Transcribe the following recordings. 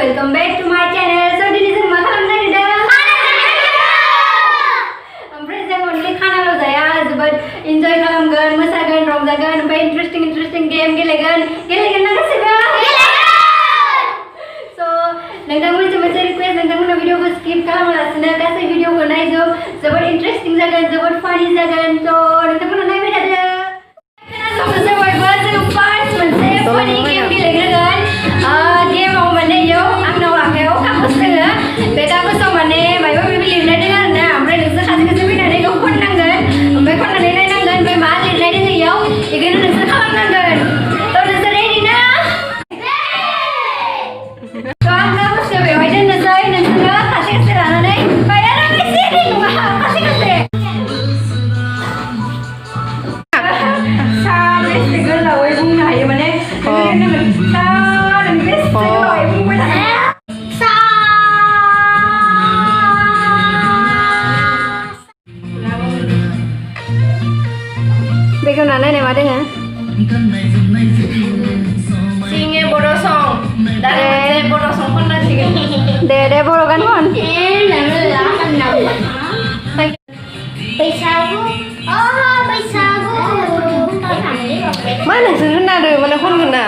welcome back to my channel. So this is Makam Narida. Ompray जों only Khanal' जाया जोबोद enjoy खालामगोन, मोसागोन, रंजागोन, ओमफ्राय interesting game गेलेगोन ना गासिबो? So नोंथांमोनजों मोनसे request नोंथांमोना भिडिअखौ skip खालामालासिनो गासै भिडिअखौ नायजोब, जोबोद interesting जागोन, जोबोद funny जागोन. So नोंथांमोना नायबाय थादो. खोनासंनोसै बयबो जों first मोनसे funny game गेलेग्रोगोन. गेमाव माने इयाव आंनाव आखायाव कागज दोङो. बे कागजाव माने मायबा मायबि लिरनाय दोङो आरोना. ओमफ्राय नोंसोर खाथि फैनानै इखौ खननांगोन. ओमफ्राय खननानै नायनांगोन. ओमफ्राय मा लिरनाय दोङो इयाव इखौनो नोंसोर खालामनांगोन. थ' नोंसोर रेडि ना? थ' आं कागजखौ बेवहाय दोननोसै. नोंसोरो खाथि लानानै ओमफ्राय आरो बेसे नङा खाथि बेसे गोलावै बुंनो हायो माने बेखौ नायनाय मा दोङो सिंगे बर' सं दारे बर' सं खननांसिगोन दे बर' गान खन बैसागु बैसागु मा नोंसोर होननादो माने खनगोन ना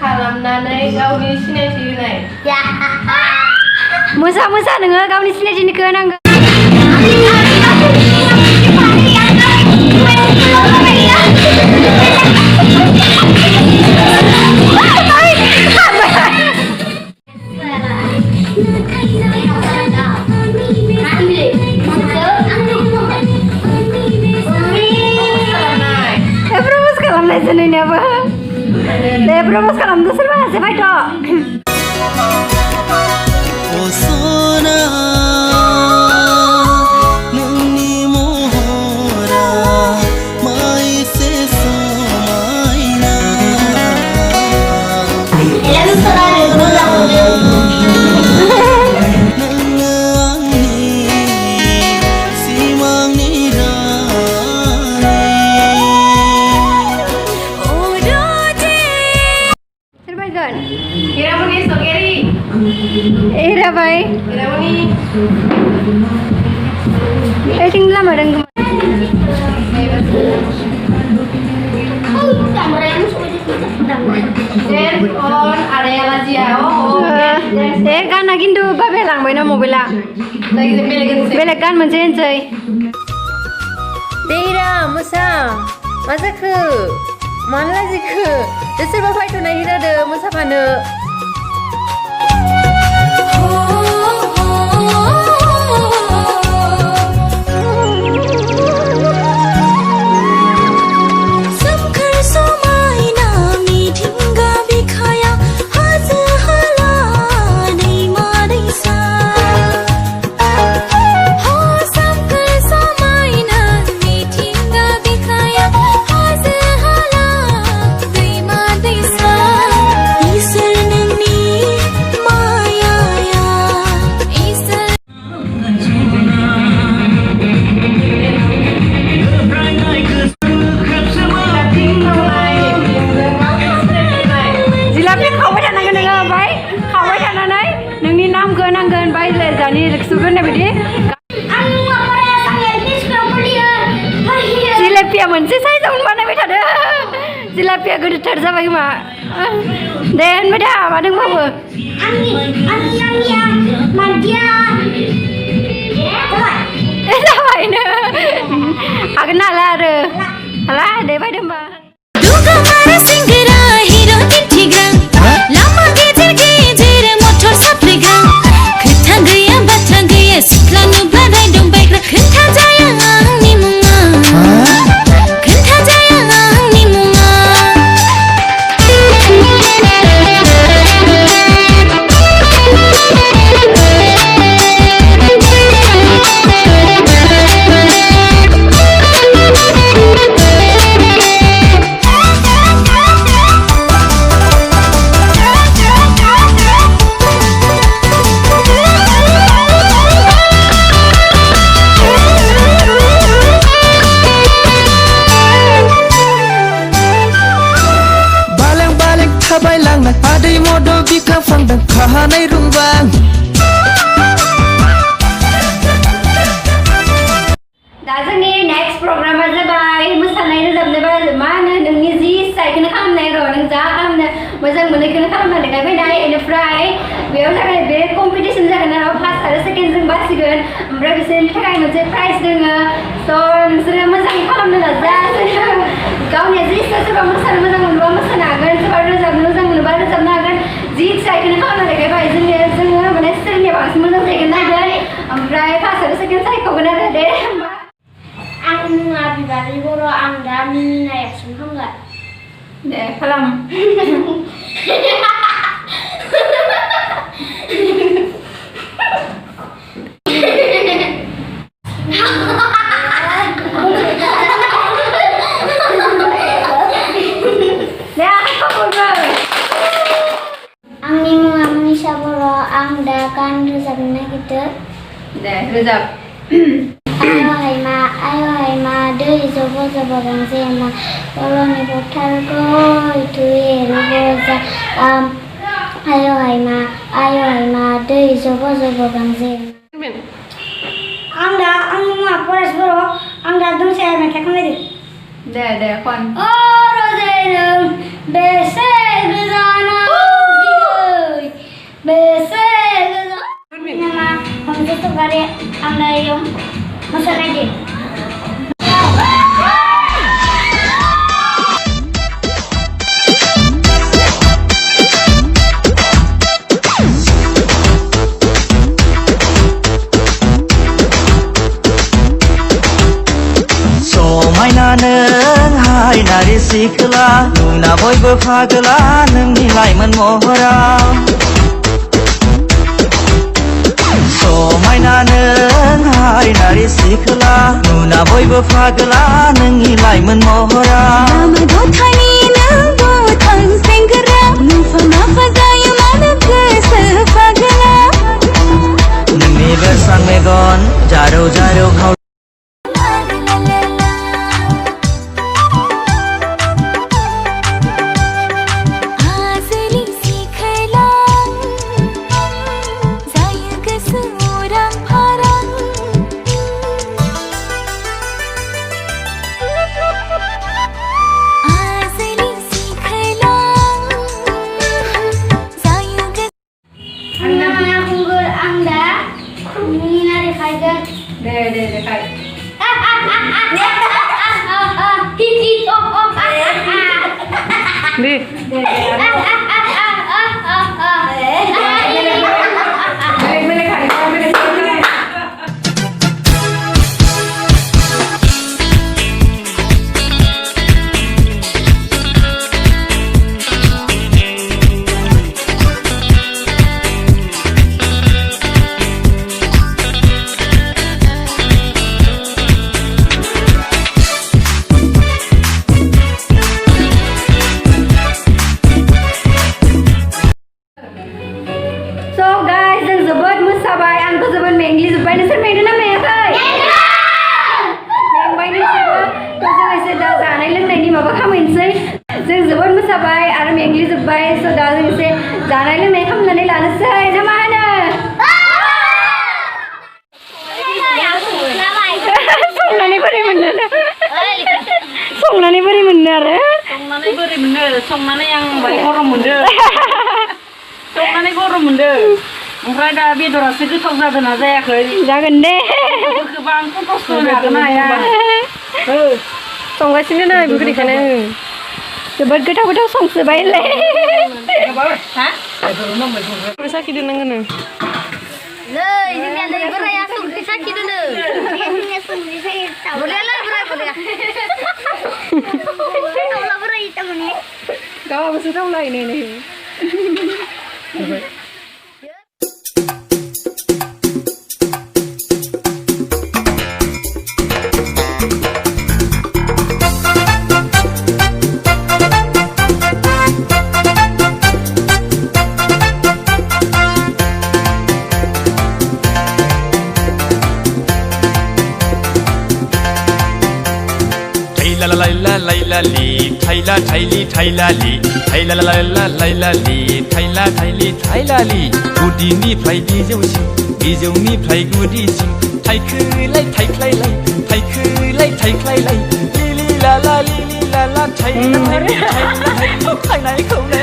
खालामनानै गावनि सिनायथि होनाय मोसा नोङो गावनि सिनायथिनिखौ होनांगौ प्रप'ज खालामनायसो नोंनियाबो दे प्रप'ज खालामदो सोरबा सासे फायथ' Iramuni Sokeri. Ira bay. Iramuni. Tinggal madang. On area Lazia. Kan lagi tu babelang bayar mobilnya. Belegan macam ni. Dira, Musa, masa ke? Mana lagi ke? Dasar bapa itu nak hira de Musa mana? Jilapia monceng saya tahun mana beda Jilapia gede terjadi mak. Dan beda madeng bawa. Madia. Apa ini? Aku nak lada. Alah, deh beda mbak. Duga mara singgara hero tiga. Lama gejer motor sapriga. Ketang gaya batang gaya siklan nubladai dombek. Ketang jaya ni munga. Ketang jaya ni munga. गायनाय फैनाय बेनिफ्राय बेयाव जागोन बे competition जागोन आरो first आरो second जों बासिगोन ओमफ्राय बिसोरनि थाखाय मोनसे प्राइज दोङो स' नोंसोरो मोजाङै खालामनो नाजा गावनि जि इस्सा सोरबा मोसानो मोजां मोनोबा मोसानो हागोन सोरबा रोजाबनो मोजां मोनोबा रोजाबनो हागोन जि इच्छा बेखौनो खालामनो देखायबाय जोङो माने सोरनिया बांसिन मोजां जायगोन नायगोन ओमफ्राय फार्स्ट आरो सेकेन्ड सायख'गोन आरो दे होमबा Ang mga bibari boro ang dami na yasin hangga. दे खालाम दे apa bro Ang mga manusia boro ang dakan rezabna gitu. दे रोजाब Ayo hai ma, dei zobo zobo gangse ma, boro ni botar ko itu roboza. Ayo hai ma, dei zobo zobo gangse. Ang mga poras boro, ang dadong saya mereka kemana? दे कौन Oh, rozenum, bese bezana, bese bezana. Nama, kamu tuh kali anda yang masak aja. समायनानों हाय नारि सिख्ला नुना बयबो फागोला नोंनि लाइमोन महराव समायनानों हाय नारि सिख्ला नुना बयबो फागोला नोंनि लाइमोन महराव लामा दथानि नों गोथां सेंग्रा नुफा जायो मानो गोसो फागोला नोंनि बेरस्रां मेगन जारौ जारौ खाव आजोलि सिखोला जायो गोसो उरां फारां आजोलि सिखोला जायो गोसो Nama kunggur anda, ini nari kaget. दे खाई Hihi दे मेरे खाई मेरे So guys, जों जोबोद मोसाबाय आंथ' जोबोद मेंग्लिजोब्बाय नोंसोर मेंदोंना मेङाखै? मेंबाय नोंसोरो थ' जों एसे दा जानाय लोंनायनि माबा खालामनोसै जों जोबोद मोसाबाय आरो मेंग्लिजोब्बाय स' दा जों एसे जानाय लोंनाय खालामनानै लानोसै ना मा होनो? संनानै बोरै मोननो संनानै बोरै मोननो आरो संनानै बोरै मोननो संनानै आं बाय गरम मोनदों संनानै गरम मोनदों ओमफ्राय दा बेदरासो गोथाव जादोंना जायाखै जागोन दे गोबां खस्थ' हागोन ना हाया संगासिनो नै बेखौनो जोबोद गोथाव गोथाव संसोबायलै साखि दोननांगोन Nei, ini ada berai asam sakit dulu. Ini asam sakit. Boleh lah berai boleh. Tahu lah berai tahu ni. गावाबो सुथावलाय नै नै थाइला थाइली थाइलाली थाइला लाइलाली थाइला थाइली थाइलाली गुदिनिफ्राय बिजौसिम बिजौनिफ्राय गुदिसिम थाइखोलाय थाइख्लायलाय थाइखोलाय थाइख्लायलाय लिलि लाला लिलि थाइलाला थाइला थाइला थाइनायखौनो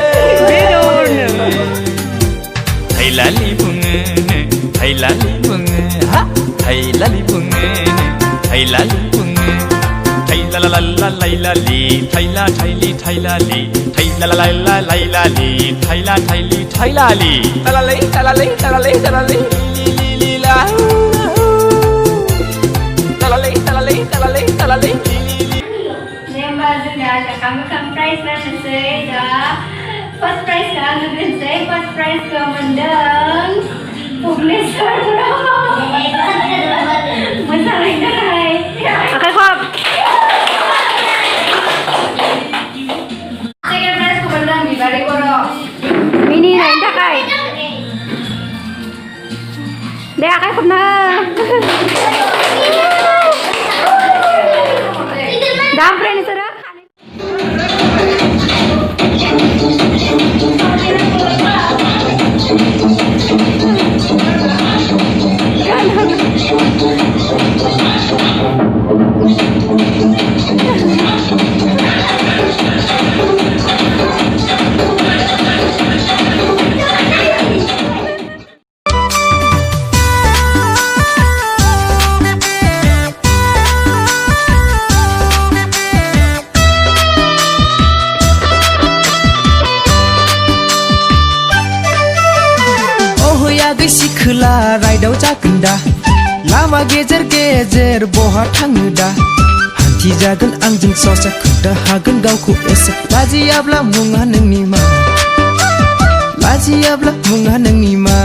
थाइलालि बुङो थाइलालि बुङो हा थाइलालि बुङो थाइलालि बुङो थाइलाला लाइलालि थाइला थाइलि थाइलालि थाइलाला लाइलालि थाइला थाइलि थाइलालि तालालै तालालै तालालै तालालै लिलिलिला तालालै तालालै तालालै तालालै Nemba sudah kami kan prize nanti dah. First prize kan nanti first prize ke mendang. Publisher Masalah ini. Oke, Kop. Second prize ke mendang di balik koro. Mini na inda kay. Dea kay Kop na. Dam pre ni sara. सिखोला Raidao जागोन दा लामा गेजेर गेजेर बहा थाङो दा हान्थि जागोन आंजों ससे खोन्था हागोन गावखौ एसे लाजियाब्ला मुङा नोंनि मा लाजियाब्ला मुङा नोंनि मा